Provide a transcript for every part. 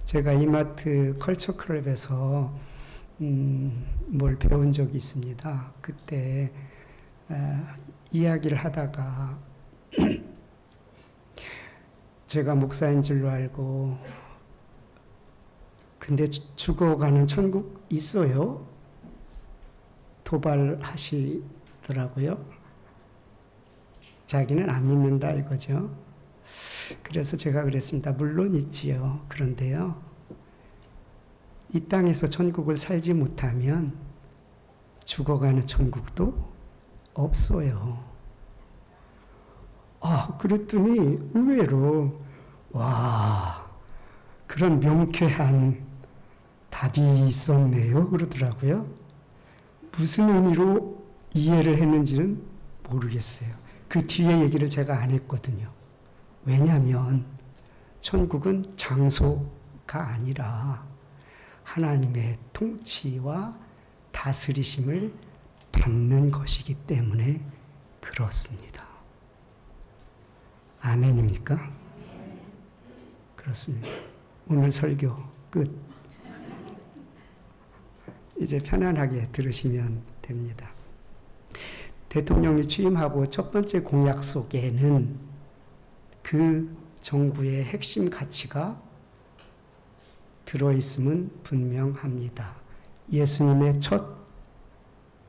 제가 이마트 컬처 클럽에서 뭘 배운 적이 있습니다. 그때 이야기를 하다가 제가 목사인 줄로 알고 근데 죽어가는 천국 있어요? 도발하시더라고요. 자기는 안 믿는다 이거죠. 그래서 제가 그랬습니다. 물론 있지요. 그런데요. 이 땅에서 천국을 살지 못하면 죽어가는 천국도 없어요. 그랬더니 의외로 그런 명쾌한 답이 있었네요. 그러더라고요. 무슨 의미로 이해를 했는지는 모르겠어요. 그 뒤에 얘기를 제가 안 했거든요. 왜냐하면 천국은 장소가 아니라 하나님의 통치와 다스리심을 받는 것이기 때문에 그렇습니다. 아멘입니까? 그렇습니다. 오늘 설교 끝. 이제 편안하게 들으시면 됩니다. 대통령이 취임하고 첫 번째 공약 속에는 그 정부의 핵심 가치가 들어있음은 분명합니다. 예수님의 첫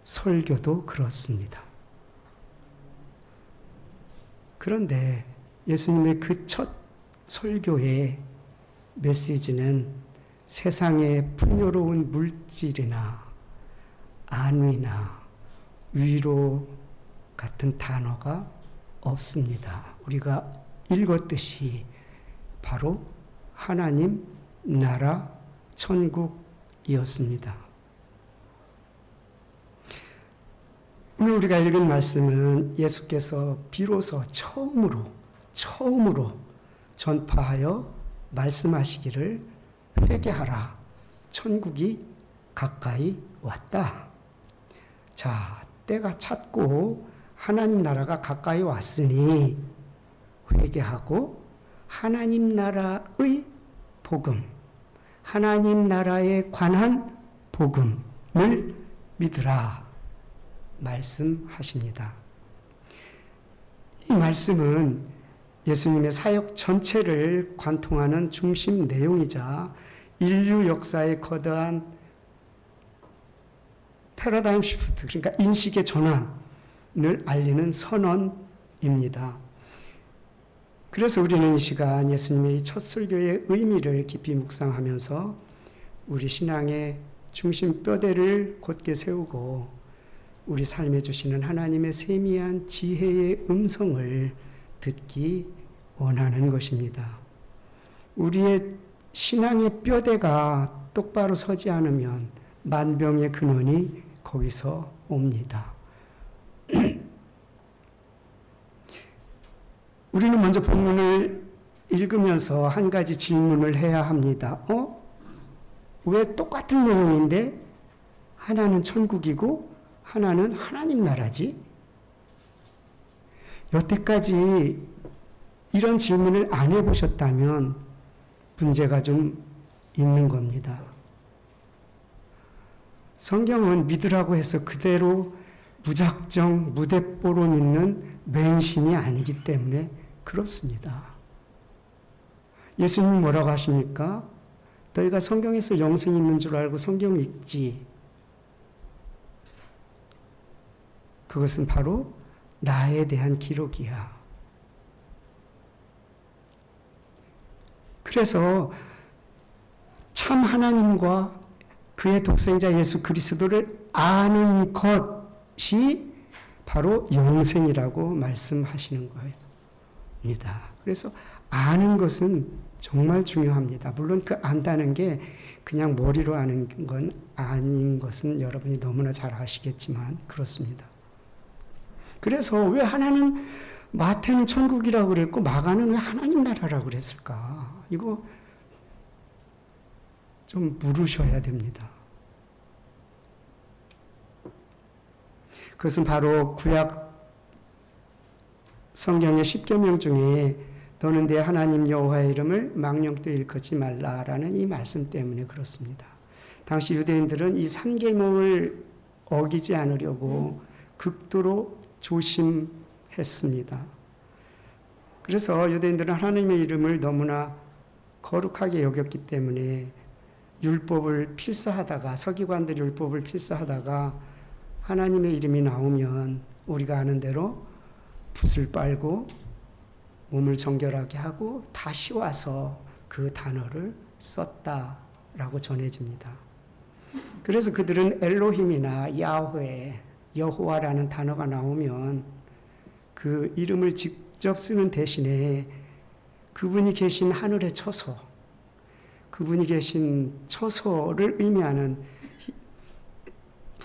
설교도 그렇습니다. 그런데 예수님의 그 첫 설교의 메시지는 세상의 풍요로운 물질이나 안위나 위로 같은 단어가 없습니다. 우리가 읽었듯이 바로 하나님 나라 천국이었습니다. 오늘 우리가 읽은 말씀은 예수께서 비로소 처음으로 전파하여 말씀하시기를 회개하라. 천국이 가까이 왔다. 자, 때가 찼고 하나님 나라가 가까이 왔으니 회개하고 하나님 나라의 복음, 하나님 나라에 관한 복음을 믿으라 말씀하십니다. 이 말씀은 예수님의 사역 전체를 관통하는 중심 내용이자 인류 역사의 거대한 패러다임 시프트, 그러니까 인식의 전환을 알리는 선언입니다. 그래서 우리는 이 시간 예수님의 첫 설교의 의미를 깊이 묵상하면서 우리 신앙의 중심 뼈대를 곧게 세우고 우리 삶에 주시는 하나님의 세미한 지혜의 음성을 듣기 원하는 것입니다. 우리의 신앙의 뼈대가 똑바로 서지 않으면 만병의 근원이 거기서 옵니다. 우리는 먼저 본문을 읽으면서 한 가지 질문을 해야 합니다. 왜 똑같은 내용인데 하나는 천국이고 하나는 하나님 나라지? 여태까지 이런 질문을 안 해보셨다면 문제가 좀 있는 겁니다. 성경은 믿으라고 해서 그대로 무작정 무대뽀로 믿는 맹신이 아니기 때문에 그렇습니다. 예수님 뭐라고 하십니까? 너희가 성경에서 영생이 있는 줄 알고 성경 읽지. 그것은 바로 나에 대한 기록이야. 그래서 참 하나님과 그의 독생자 예수 그리스도를 아는 것이 바로 영생이라고 말씀하시는 겁니다. 그래서 아는 것은 정말 중요합니다. 물론 그 안다는 게 그냥 머리로 아는 건 아닌 것은 여러분이 너무나 잘 아시겠지만 그렇습니다. 그래서 왜 하나는 마태는 천국이라고 그랬고 마가는 왜 하나님 나라라고 그랬을까? 이거 좀 물으셔야 됩니다. 그것은 바로 구약 성경의 10계명 중에 너는 내 하나님 여호와의 이름을 망령되이 일컫지 말라라는 이 말씀 때문에 그렇습니다. 당시 유대인들은 이 3계명을 어기지 않으려고 극도로 조심했습니다. 그래서 유대인들은 하나님의 이름을 너무나 거룩하게 여겼기 때문에 율법을 필사하다가, 서기관들이 율법을 필사하다가 하나님의 이름이 나오면 우리가 아는 대로 붓을 빨고 몸을 정결하게 하고 다시 와서 그 단어를 썼다라고 전해집니다. 그래서 그들은 엘로힘이나 야훼, 여호와라는 단어가 나오면 그 이름을 직접 쓰는 대신에 그분이 계신 하늘의 처소, 그분이 계신 처소를 의미하는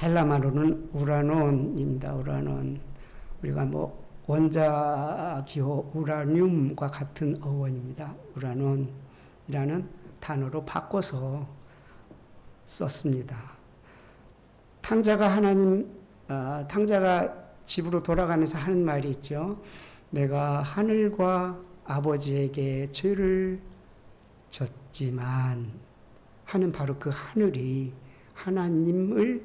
헬라말로는 우라논입니다. 우라논. 우리가 뭐 원자기호 우라늄과 같은 어원입니다. 우라논이라는 단어로 바꿔서 썼습니다. 탕자가 집으로 돌아가면서 하는 말이 있죠. 내가 하늘과 아버지에게 죄를 졌지만 하는 바로 그 하늘이 하나님을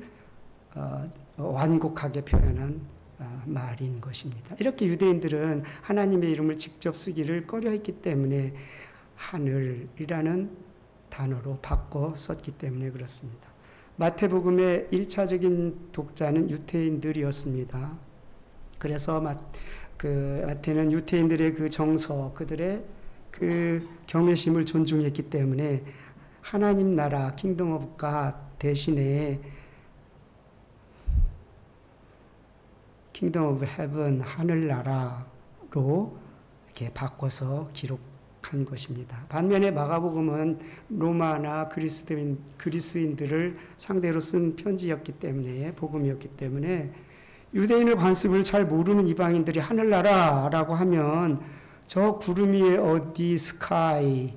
완곡하게 표현한 말인 것입니다. 이렇게 유대인들은 하나님의 이름을 직접 쓰기를 꺼려했기 때문에 하늘이라는 단어로 바꿔 썼기 때문에 그렇습니다. 마태복음의 1차적인 독자는 유대인들이었습니다. 그래서 마태는 유대인들의 그 정서, 그들의 그 경외심을 존중했기 때문에 하나님 나라, 킹덤 오브 갓 대신에 킹덤 오브 헤븐, 하늘나라로 이렇게 바꿔서 기록한 것입니다. 반면에 마가복음은 로마나 그리스인들을 상대로 쓴 편지였기 때문에, 복음이었기 때문에 유대인의 관습을 잘 모르는 이방인들이 하늘나라라고 하면 저 구름 위에 어디 스카이라는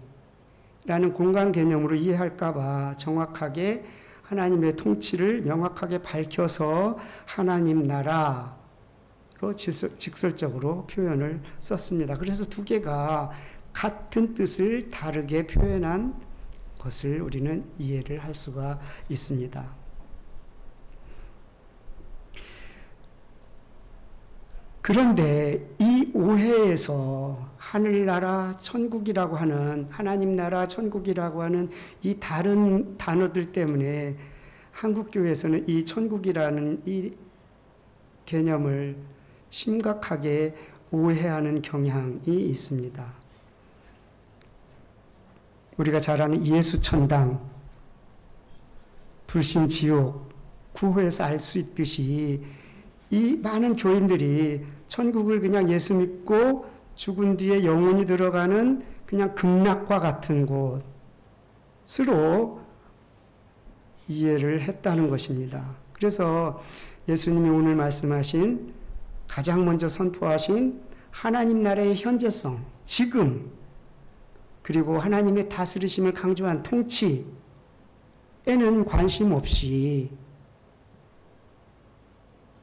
공간 개념으로 이해할까봐 정확하게 하나님의 통치를 명확하게 밝혀서 하나님 나라로 직설적으로 표현을 썼습니다. 그래서 두 개가 같은 뜻을 다르게 표현한 것을 우리는 이해를 할 수가 있습니다. 그런데 이 오해에서 하늘나라, 천국이라고 하는, 하나님 나라, 천국이라고 하는 이 다른 단어들 때문에 한국교회에서는 이 천국이라는 이 개념을 심각하게 오해하는 경향이 있습니다. 우리가 잘 아는 예수천당, 불신지옥, 구호에서 알 수 있듯이 이 많은 교인들이 천국을 그냥 예수 믿고 죽은 뒤에 영혼이 들어가는 그냥 극락과 같은 곳으로 이해를 했다는 것입니다. 그래서 예수님이 오늘 말씀하신, 가장 먼저 선포하신 하나님 나라의 현재성, 지금, 그리고 하나님의 다스리심을 강조한 통치에는 관심 없이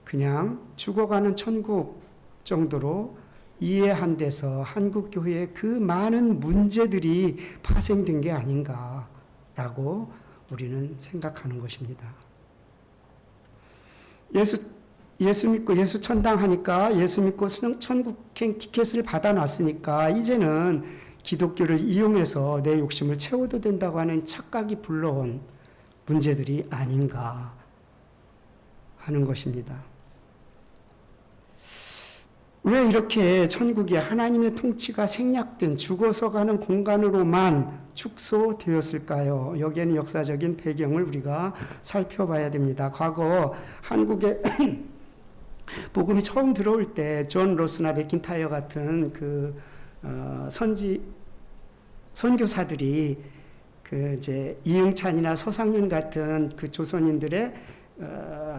그냥 죽어가는 천국 정도로 이해한 데서 한국교회의 그 많은 문제들이 파생된 게 아닌가라고 우리는 생각하는 것입니다. 예수 믿고 예수 천당하니까, 예수 믿고 천국행 티켓을 받아놨으니까 이제는 기독교를 이용해서 내 욕심을 채워도 된다고 하는 착각이 불러온 문제들이 아닌가 하는 것입니다. 왜 이렇게 천국이 하나님의 통치가 생략된, 죽어서 가는 공간으로만 축소되었을까요? 여기에는 역사적인 배경을 우리가 살펴봐야 됩니다. 과거 한국에 복음이 처음 들어올 때 존 로스나 맥킨타이어 같은 그 선교사들이 그 이제 이응찬이나 서상윤 같은 그 조선인들의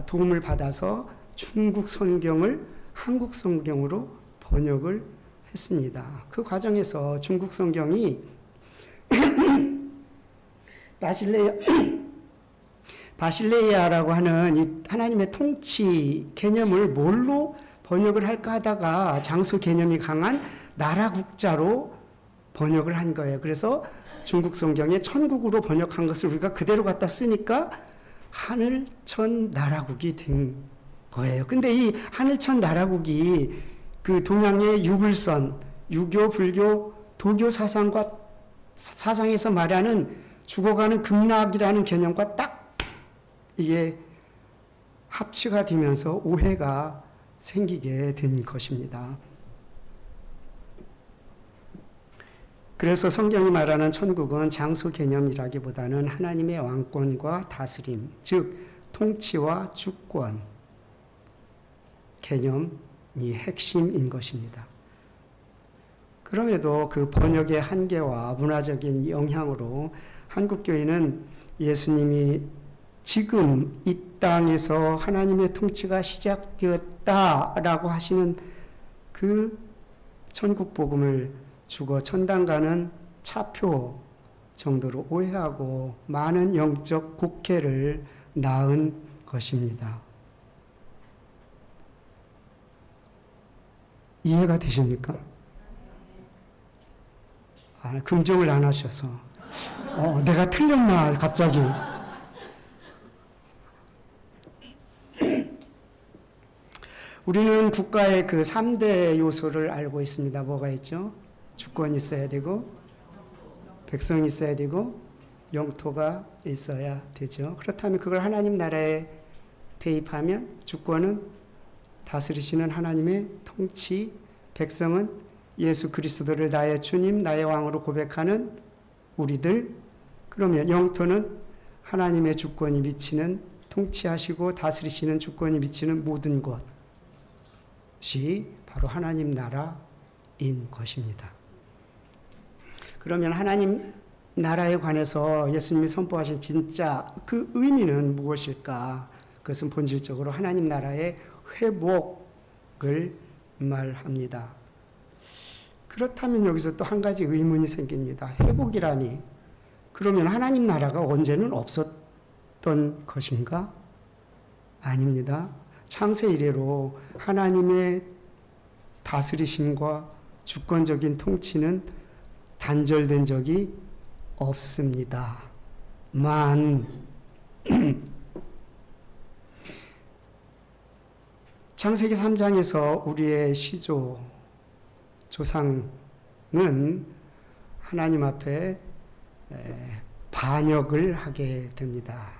도움을 받아서 중국 성경을 한국 성경으로 번역을 했습니다. 그 과정에서 중국 성경이 바실레이아라고 하는 이 하나님의 통치 개념을 뭘로 번역을 할까 하다가 장소 개념이 강한 나라 국자로 번역을 한 거예요. 그래서 중국 성경에 천국으로 번역한 것을 우리가 그대로 갖다 쓰니까 하늘천 나라국이 된 거예요. 근데 이 하늘천 나라국이 그 동양의 유불선, 유교, 불교, 도교 사상에서 말하는 죽어가는 극락이라는 개념과 딱 이게 합치가 되면서 오해가 생기게 된 것입니다. 그래서 성경이 말하는 천국은 장소 개념이라기보다는 하나님의 왕권과 다스림, 즉 통치와 주권 개념이 핵심인 것입니다. 그럼에도 그 번역의 한계와 문화적인 영향으로 한국교회는 예수님이 지금 이 땅에서 하나님의 통치가 시작되었다라고 하시는 그 천국 복음을 죽어 천당 가는 차표 정도로 오해하고 많은 영적 곡해를 낳은 것입니다. 이해가 되십니까? 긍정을 안 하셔서 내가 틀렸나 갑자기. 우리는 국가의 그 3대 요소를 알고 있습니다. 뭐가 있죠? 주권이 있어야 되고, 백성이 있어야 되고, 영토가 있어야 되죠. 그렇다면 그걸 하나님 나라에 대입하면 주권은 다스리시는 하나님의 통치, 백성은 예수 그리스도를 나의 주님, 나의 왕으로 고백하는 우리들, 그러면 영토는 하나님의 주권이 미치는, 통치하시고 다스리시는 주권이 미치는 모든 것이 바로 하나님 나라인 것입니다. 그러면 하나님 나라에 관해서 예수님이 선포하신 진짜 그 의미는 무엇일까? 그것은 본질적으로 하나님 나라의 회복을 말합니다. 그렇다면 여기서 또 한 가지 의문이 생깁니다. 회복이라니, 그러면 하나님 나라가 언제는 없었던 것인가? 아닙니다. 창세 이래로 하나님의 다스리심과 주권적인 통치는 단절된 적이 없습니다. 창세기 3장에서 우리의 조상은 하나님 앞에 반역을 하게 됩니다.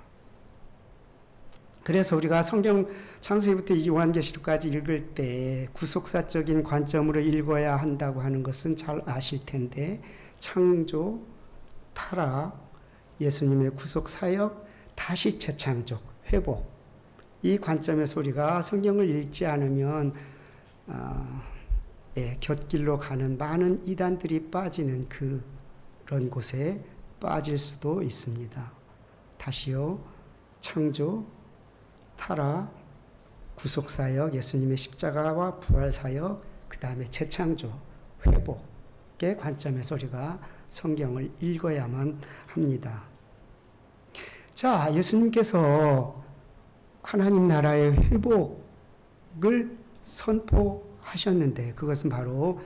그래서 우리가 성경 창세기부터 요한계시록까지 읽을 때 구속사적인 관점으로 읽어야 한다고 하는 것은 잘 아실 텐데, 창조, 타락, 예수님의 구속사역, 다시 재창조, 회복, 이 관점에서 우리가 성경을 읽지 않으면 곁길로 가는 많은 이단들이 빠지는 그런 곳에 빠질 수도 있습니다. 다시요, 창조, 타락, 구속사역, 예수님의 십자가와 부활사역, 그 다음에 재창조, 회복의 관점에서 우리가 성경을 읽어야만 합니다. 자, 예수님께서 하나님 나라의 회복을 선포하셨는데, 그것은 바로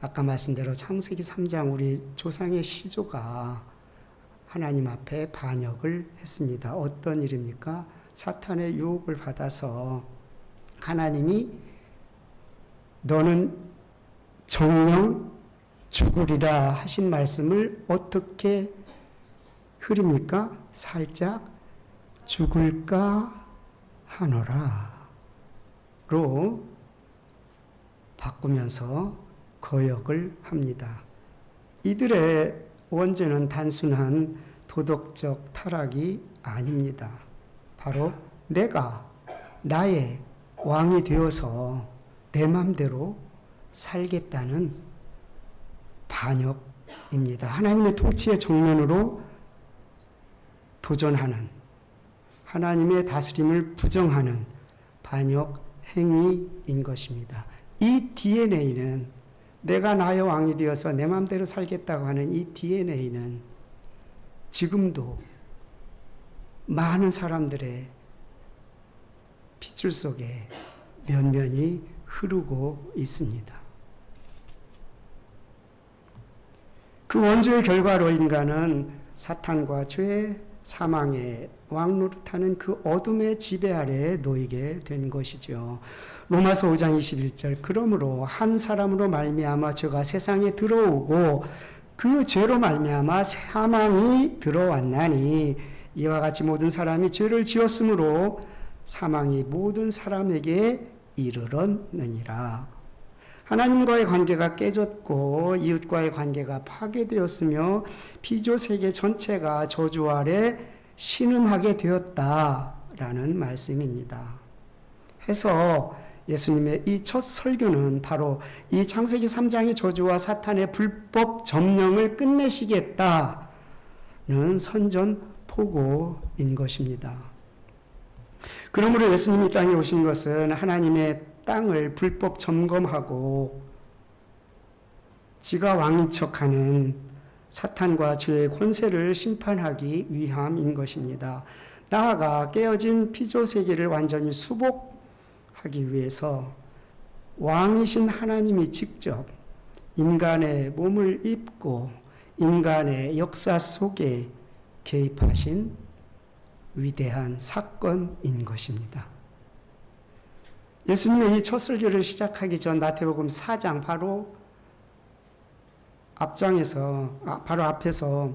아까 말씀대로 창세기 3장 우리 조상의 시조가 하나님 앞에 반역을 했습니다. 어떤 일입니까? 사탄의 유혹을 받아서 하나님이 너는 정령 죽으리라 하신 말씀을 어떻게 흐립니까? 살짝 죽을까 하노라 로 바꾸면서 거역을 합니다. 이들의 원죄는 단순한 도덕적 타락이 아닙니다. 바로 내가 나의 왕이 되어서 내 맘대로 살겠다는 반역입니다. 하나님의 통치의 정면으로 도전하는, 하나님의 다스림을 부정하는 반역 행위인 것입니다. 이 DNA는, 내가 나의 왕이 되어서 내 맘대로 살겠다고 하는 이 DNA는 지금도 많은 사람들의 핏줄 속에 면면이 흐르고 있습니다. 그 원죄의 결과로 인간은 사탄과 죄, 사망의 왕노릇하는 그 어둠의 지배 아래에 놓이게 된 것이죠. 로마서 5장 21절 그러므로 한 사람으로 말미암아 죄가 세상에 들어오고 그 죄로 말미암아 사망이 들어왔나니 이와 같이 모든 사람이 죄를 지었으므로 사망이 모든 사람에게 이르렀느니라. 하나님과의 관계가 깨졌고 이웃과의 관계가 파괴되었으며 피조 세계 전체가 저주 아래 신음하게 되었다라는 말씀입니다. 해서 예수님의 이 첫 설교는 바로 이 창세기 3장의 저주와 사탄의 불법 점령을 끝내시겠다는 선전포고인 것입니다. 그러므로 예수님이 땅에 오신 것은 하나님의 땅을 불법 점검하고 지가 왕인 척하는 사탄과 죄의 권세를 심판하기 위함인 것입니다. 나아가 깨어진 피조 세계를 완전히 수복하기 위해서 왕이신 하나님이 직접 인간의 몸을 입고 인간의 역사 속에 개입하신 위대한 사건인 것입니다. 예수님의 이 첫 설교를 시작하기 전 마태복음 4장 바로 앞에서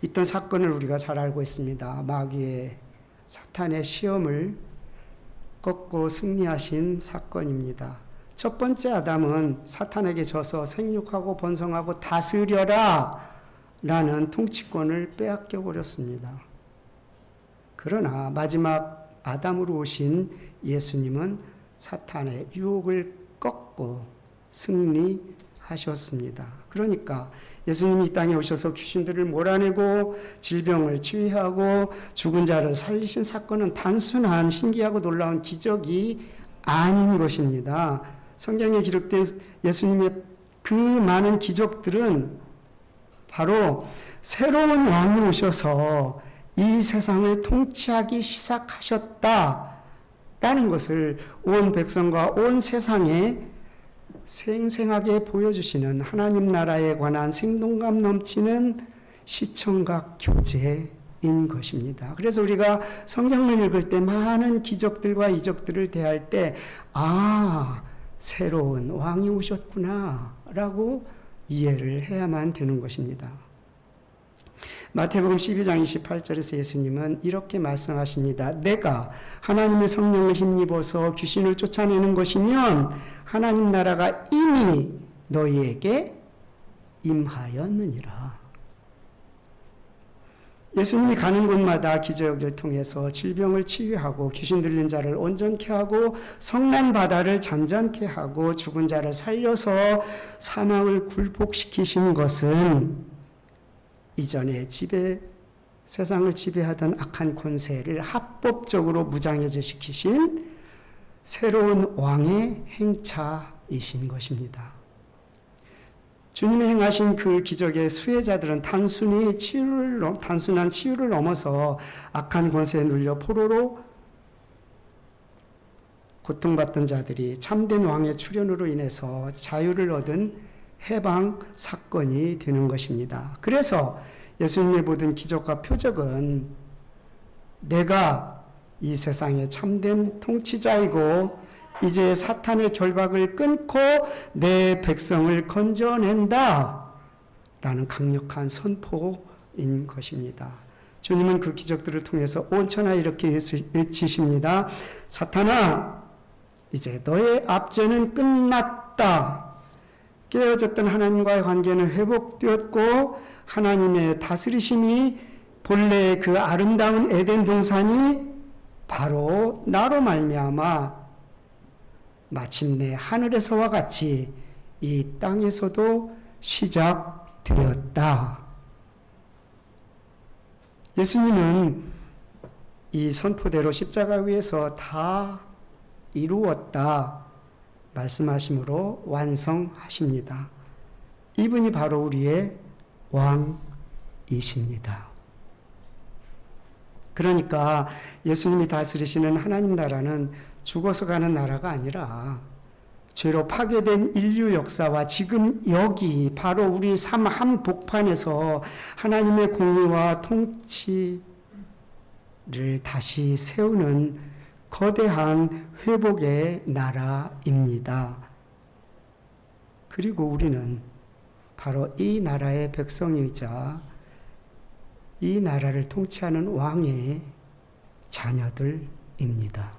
있던 사건을 우리가 잘 알고 있습니다. 마귀의 사탄의 시험을 꺾고 승리하신 사건입니다. 첫 번째 아담은 사탄에게 져서 생육하고 번성하고 다스려라 라는 통치권을 빼앗겨 버렸습니다. 그러나 마지막 아담으로 오신 예수님은 사탄의 유혹을 꺾고 승리하셨습니다. 그러니까 예수님이 이 땅에 오셔서 귀신들을 몰아내고 질병을 치유하고 죽은 자를 살리신 사건은 단순한 신기하고 놀라운 기적이 아닌 것입니다. 성경에 기록된 예수님의 그 많은 기적들은 바로 새로운 왕이 오셔서 이 세상을 통치하기 시작하셨다라는 것을 온 백성과 온 세상에 생생하게 보여주시는 하나님 나라에 관한 생동감 넘치는 시청각 교재인 것입니다. 그래서 우리가 성경을 읽을 때 많은 기적들과 이적들을 대할 때 새로운 왕이 오셨구나 라고 이해를 해야만 되는 것입니다. 마태복음 12장 28절에서 예수님은 이렇게 말씀하십니다. 내가 하나님의 성령을 힘입어서 귀신을 쫓아내는 것이면 하나님 나라가 이미 너희에게 임하였느니라. 예수님이 가는 곳마다 기적을 통해서 질병을 치유하고 귀신 들린 자를 온전케 하고 성난 바다를 잔잔케 하고 죽은 자를 살려서 사망을 굴복시키신 것은 이전에 세상을 지배하던 악한 권세를 합법적으로 무장해제시키신 새로운 왕의 행차이신 것입니다. 주님이 행하신 그 기적의 수혜자들은 단순한 치유를 넘어서 악한 권세에 눌려 포로로 고통받던 자들이 참된 왕의 출현으로 인해서 자유를 얻은 해방 사건이 되는 것입니다. 그래서 예수님의 모든 기적과 표적은 내가 이 세상의 참된 통치자이고 이제 사탄의 결박을 끊고 내 백성을 건져낸다 라는 강력한 선포인 것입니다. 주님은 그 기적들을 통해서 온 천하에 이렇게 외치십니다. 사탄아, 이제 너의 압제는 끝났다. 깨어졌던 하나님과의 관계는 회복되었고 하나님의 다스리심이 본래의 그 아름다운 에덴 동산이 바로 나로 말미암아 마침내 하늘에서와 같이 이 땅에서도 시작되었다. 예수님은 이 선포대로 십자가 위에서 다 이루었다 말씀하심으로 완성하십니다. 이분이 바로 우리의 왕이십니다. 그러니까 예수님이 다스리시는 하나님 나라는 죽어서 가는 나라가 아니라 죄로 파괴된 인류 역사와 지금 여기 바로 우리 삶 한복판에서 하나님의 공의와 통치를 다시 세우는 거대한 회복의 나라입니다. 그리고 우리는 바로 이 나라의 백성이자 이 나라를 통치하는 왕의 자녀들입니다.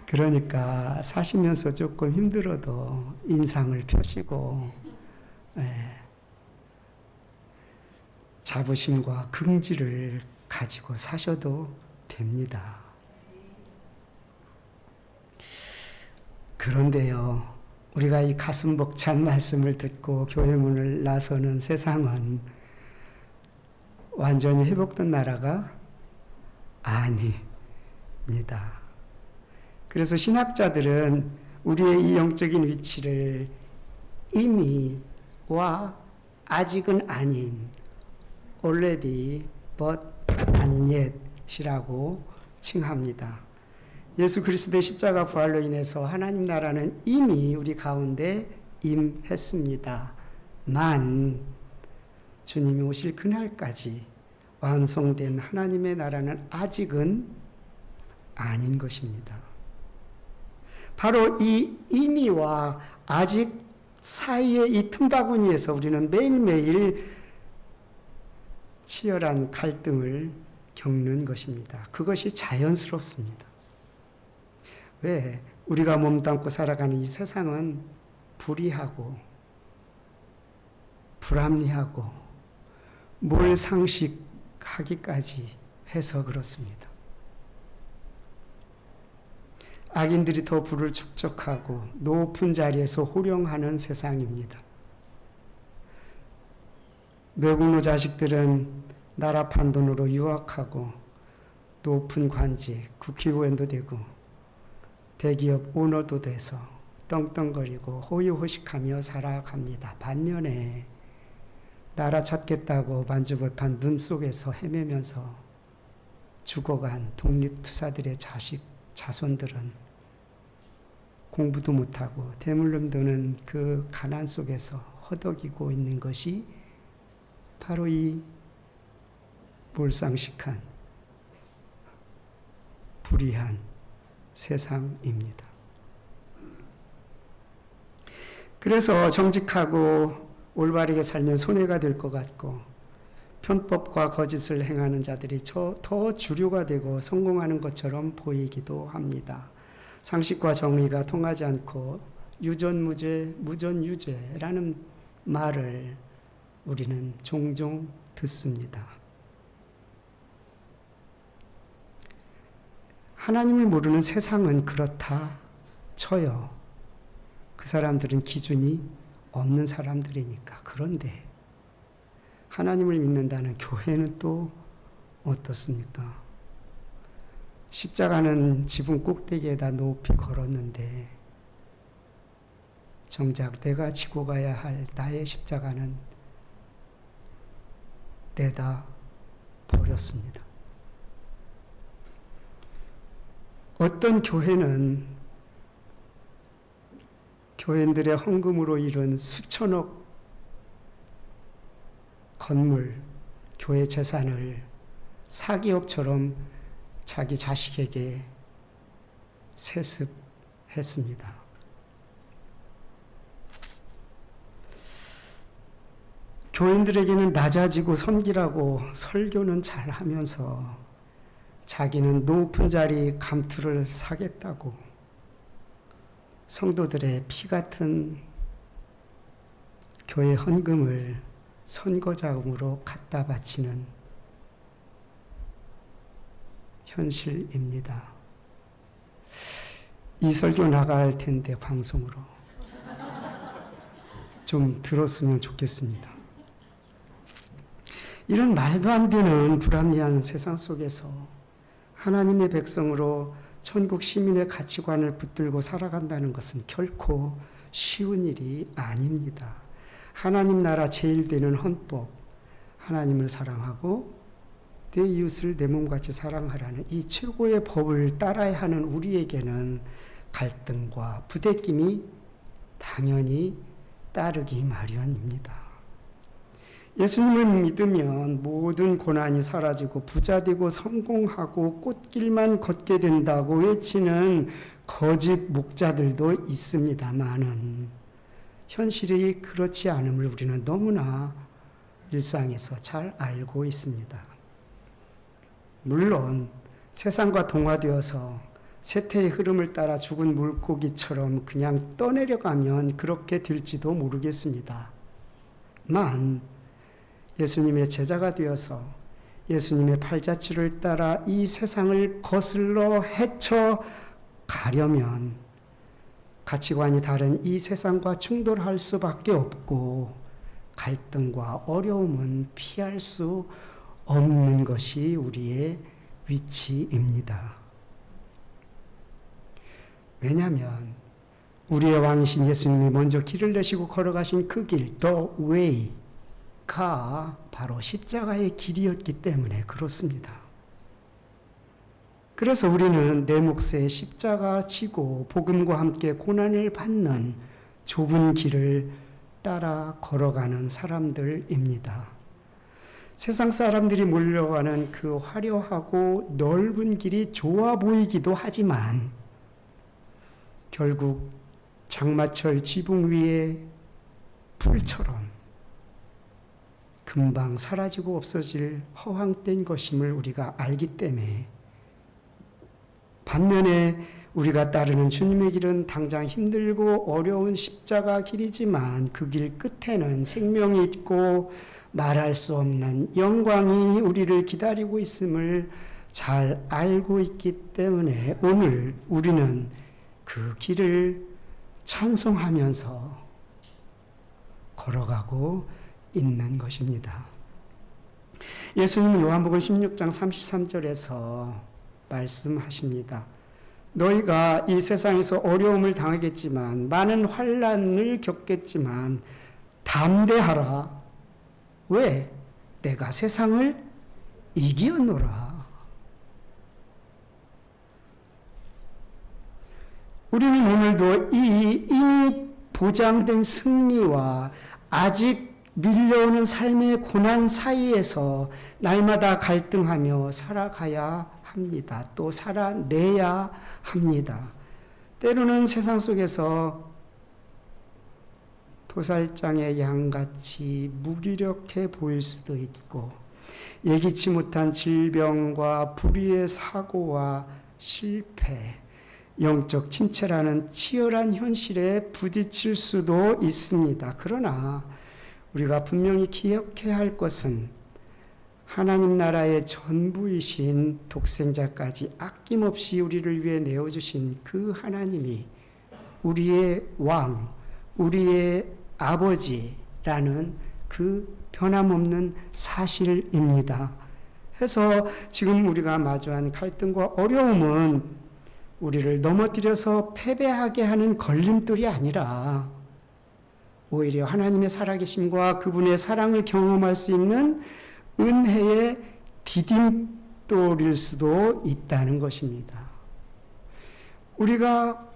그러니까 사시면서 조금 힘들어도 인상을 펴시고 자부심과 긍지를 가지고 사셔도 됩니다. 그런데요, 우리가 이 가슴 벅찬 말씀을 듣고 교회 문을 나서는 세상은 완전히 회복된 나라가 아닙니다. 그래서 신학자들은 우리의 이 영적인 위치를 이미와 아직은 아닌 already but not yet이라고 칭합니다. 예수 그리스도의 십자가 부활로 인해서 하나님 나라는 이미 우리 가운데 임했습니다만 주님이 오실 그날까지 완성된 하나님의 나라는 아직은 아닌 것입니다. 바로 이 이미와 아직 사이의 이 틈바구니에서 우리는 매일매일 치열한 갈등을 겪는 것입니다. 그것이 자연스럽습니다. 왜? 우리가 몸담고 살아가는 이 세상은 불의하고 불합리하고 뭘 상식하기까지 해서 그렇습니다. 악인들이 더 부를 축적하고 높은 자리에서 호령하는 세상입니다. 외국노 자식들은 나라 판돈으로 유학하고 높은 관직, 국회의원도 되고 대기업 오너도 돼서 떵떵거리고 호의호식하며 살아갑니다. 반면에 나라 찾겠다고 만주벌판 눈 속에서 헤매면서 죽어간 독립투사들의 자손들은 공부도 못하고 대물림 도는 그 가난 속에서 허덕이고 있는 것이 바로 이 몰상식한 불의한 세상입니다. 그래서 정직하고 올바르게 살면 손해가 될 것 같고 편법과 거짓을 행하는 자들이 더 주류가 되고 성공하는 것처럼 보이기도 합니다. 상식과 정의가 통하지 않고 유전무죄, 무전유죄라는 말을 우리는 종종 듣습니다. 하나님을 모르는 세상은 그렇다 쳐요. 그 사람들은 기준이 없는 사람들이니까. 그런데 하나님을 믿는다는 교회는 또 어떻습니까? 십자가는 지붕 꼭대기에다 높이 걸었는데 정작 내가 지고 가야 할 나의 십자가는 내다 버렸습니다. 어떤 교회는 교인들의 헌금으로 이룬 수천억 건물, 교회 재산을 사기업처럼 자기 자식에게 세습했습니다. 교인들에게는 낮아지고 섬기라고 설교는 잘 하면서 자기는 높은 자리 감투를 사겠다고 성도들의 피 같은 교회 헌금을 선거자금으로 갖다 바치는 현실입니다. 이 설교 나갈 텐데 방송으로 좀 들었으면 좋겠습니다. 이런 말도 안 되는 불합리한 세상 속에서 하나님의 백성으로 천국 시민의 가치관을 붙들고 살아간다는 것은 결코 쉬운 일이 아닙니다. 하나님 나라 제일 되는 헌법, 하나님을 사랑하고 내 이웃을 내 몸같이 사랑하라는 이 최고의 법을 따라야 하는 우리에게는 갈등과 부대낌이 당연히 따르기 마련입니다. 예수님을 믿으면 모든 고난이 사라지고 부자 되고 성공하고 꽃길만 걷게 된다고 외치는 거짓 목자들도 있습니다만은 현실이 그렇지 않음을 우리는 너무나 일상에서 잘 알고 있습니다. 물론 세상과 동화되어서 세태의 흐름을 따라 죽은 물고기처럼 그냥 떠내려가면 그렇게 될지도 모르겠습니다. 만 예수님의 제자가 되어서 예수님의 팔자취를 따라 이 세상을 거슬러 헤쳐 가려면 가치관이 다른 이 세상과 충돌할 수밖에 없고 갈등과 어려움은 피할 수 없는 것이 우리의 위치입니다. 왜냐하면 우리의 왕이신 예수님이 먼저 길을 내시고 걸어가신 그 길, the way가 바로 십자가의 길이었기 때문에 그렇습니다. 그래서 우리는 내 몫에 십자가 지고 복음과 함께 고난을 받는 좁은 길을 따라 걸어가는 사람들입니다. 세상 사람들이 몰려가는 그 화려하고 넓은 길이 좋아 보이기도 하지만 결국 장마철 지붕 위에 풀처럼 금방 사라지고 없어질 허황된 것임을 우리가 알기 때문에 반면에 우리가 따르는 주님의 길은 당장 힘들고 어려운 십자가 길이지만 그 길 끝에는 생명이 있고 말할 수 없는 영광이 우리를 기다리고 있음을 잘 알고 있기 때문에 오늘 우리는 그 길을 찬송하면서 걸어가고 있는 것입니다. 예수님은 요한복음 16장 33절에서 말씀하십니다. 너희가 이 세상에서 어려움을 당하겠지만 많은 환난을 겪겠지만 담대하라. 왜? 내가 세상을 이기었노라. 우리는 오늘도 이미 보장된 승리와 아직 밀려오는 삶의 고난 사이에서 날마다 갈등하며 살아가야 합니다. 또 살아내야 합니다. 때로는 세상 속에서 도살장의 양같이 무기력해 보일 수도 있고 예기치 못한 질병과 불의의 사고와 실패, 영적 침체라는 치열한 현실에 부딪힐 수도 있습니다. 그러나 우리가 분명히 기억해야 할 것은 하나님 나라의 전부이신 독생자까지 아낌없이 우리를 위해 내어주신 그 하나님이 우리의 왕, 우리의 아버지라는 그 변함없는 사실입니다. 해서 지금 우리가 마주한 갈등과 어려움은 우리를 넘어뜨려서 패배하게 하는 걸림돌이 아니라 오히려 하나님의 살아계심과 그분의 사랑을 경험할 수 있는 은혜의 디딤돌일 수도 있다는 것입니다. 우리가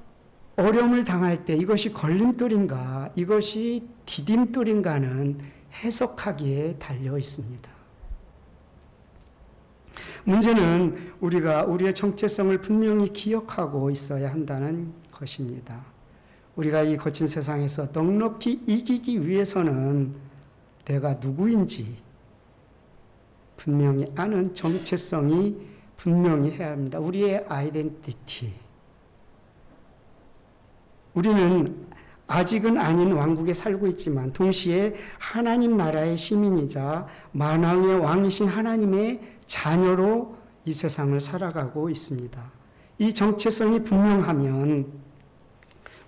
어려움을 당할 때 이것이 걸림돌인가, 이것이 디딤돌인가는 해석하기에 달려 있습니다. 문제는 우리가 우리의 정체성을 분명히 기억하고 있어야 한다는 것입니다. 우리가 이 거친 세상에서 넉넉히 이기기 위해서는 내가 누구인지 분명히 아는 정체성이 분명히 해야 합니다. 우리의 아이덴티티. 우리는 아직은 아닌 왕국에 살고 있지만 동시에 하나님 나라의 시민이자 만왕의 왕이신 하나님의 자녀로 이 세상을 살아가고 있습니다. 이 정체성이 분명하면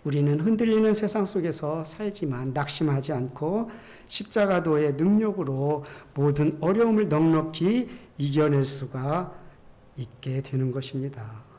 우리는 흔들리는 세상 속에서 살지만 낙심하지 않고 십자가도의 능력으로 모든 어려움을 넉넉히 이겨낼 수가 있게 되는 것입니다.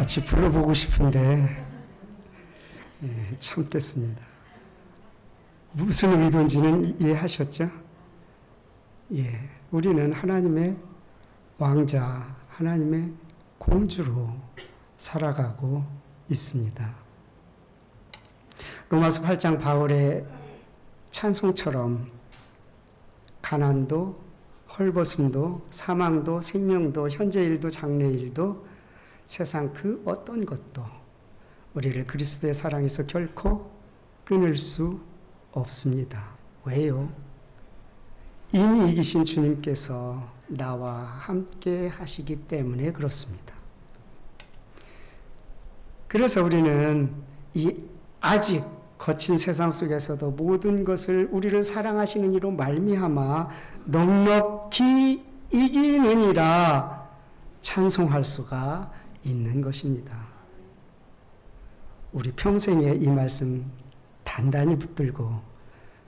같이 불러보고 싶은데 예, 참겠습니다. 무슨 의도인지는 이해하셨죠? 예, 우리는 하나님의 왕자, 하나님의 공주로 살아가고 있습니다. 로마서 8장 바울의 찬송처럼 가난도, 헐벗음도, 사망도, 생명도, 현재 일도, 장래 일도, 세상 그 어떤 것도 우리를 그리스도의 사랑에서 결코 끊을 수 없습니다. 왜요? 이미 이기신 주님께서 나와 함께 하시기 때문에 그렇습니다. 그래서 우리는 이 아직 거친 세상 속에서도 모든 것을 우리를 사랑하시는 이로 말미암아 넉넉히 이기느니라 찬송할 수가 있는 것입니다. 우리 평생에 이 말씀 단단히 붙들고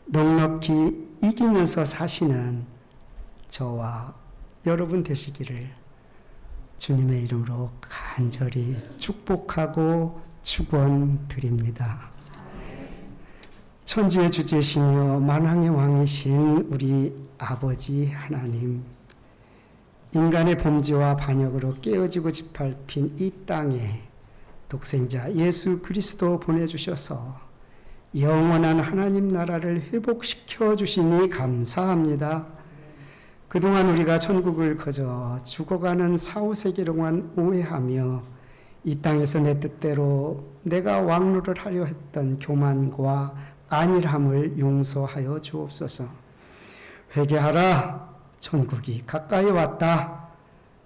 넉넉히 이기면서 사시는 저와 여러분 되시기를 주님의 이름으로 간절히 축복하고 축원드립니다. 천지의 주제시며 만왕의 왕이신 우리 아버지 하나님, 인간의 범죄와 반역으로 깨어지고 짓밟힌 이 땅에 독생자 예수 그리스도 보내주셔서 영원한 하나님 나라를 회복시켜 주시니 감사합니다. 그동안 우리가 천국을 거저 죽어가는 사후세계 동안 오해하며 이 땅에서 내 뜻대로 내가 왕노를 하려 했던 교만과 안일함을 용서하여 주옵소서. 회개하라, 천국이 가까이 왔다.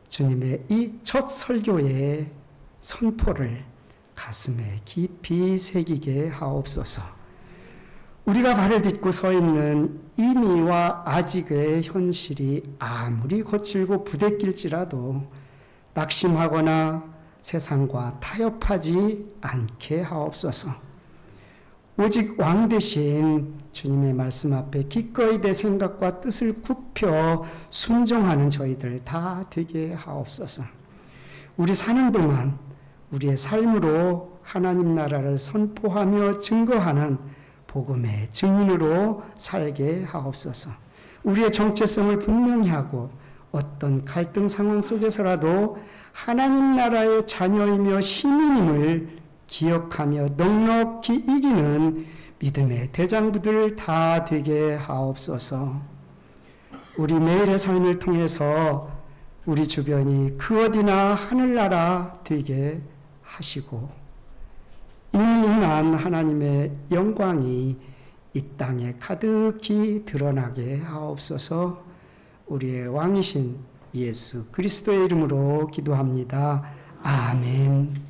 주님의 이 첫 설교의 선포를 가슴에 깊이 새기게 하옵소서. 우리가 발을 딛고 서 있는 이미와 아직의 현실이 아무리 거칠고 부대낄지라도 낙심하거나 세상과 타협하지 않게 하옵소서. 오직 왕 대신 주님의 말씀 앞에 기꺼이 내 생각과 뜻을 굽혀 순종하는 저희들 다 되게 하옵소서. 우리 사는 동안 우리의 삶으로 하나님 나라를 선포하며 증거하는 복음의 증인으로 살게 하옵소서. 우리의 정체성을 분명히 하고 어떤 갈등 상황 속에서라도 하나님 나라의 자녀이며 시민임을 기억하며 넉넉히 이기는 믿음의 대장부들 다 되게 하옵소서. 우리 매일의 삶을 통해서 우리 주변이 그 어디나 하늘나라 되게 하시고 이미 임한 하나님의 영광이 이 땅에 가득히 드러나게 하옵소서. 우리의 왕이신 예수 그리스도의 이름으로 기도합니다. 아멘.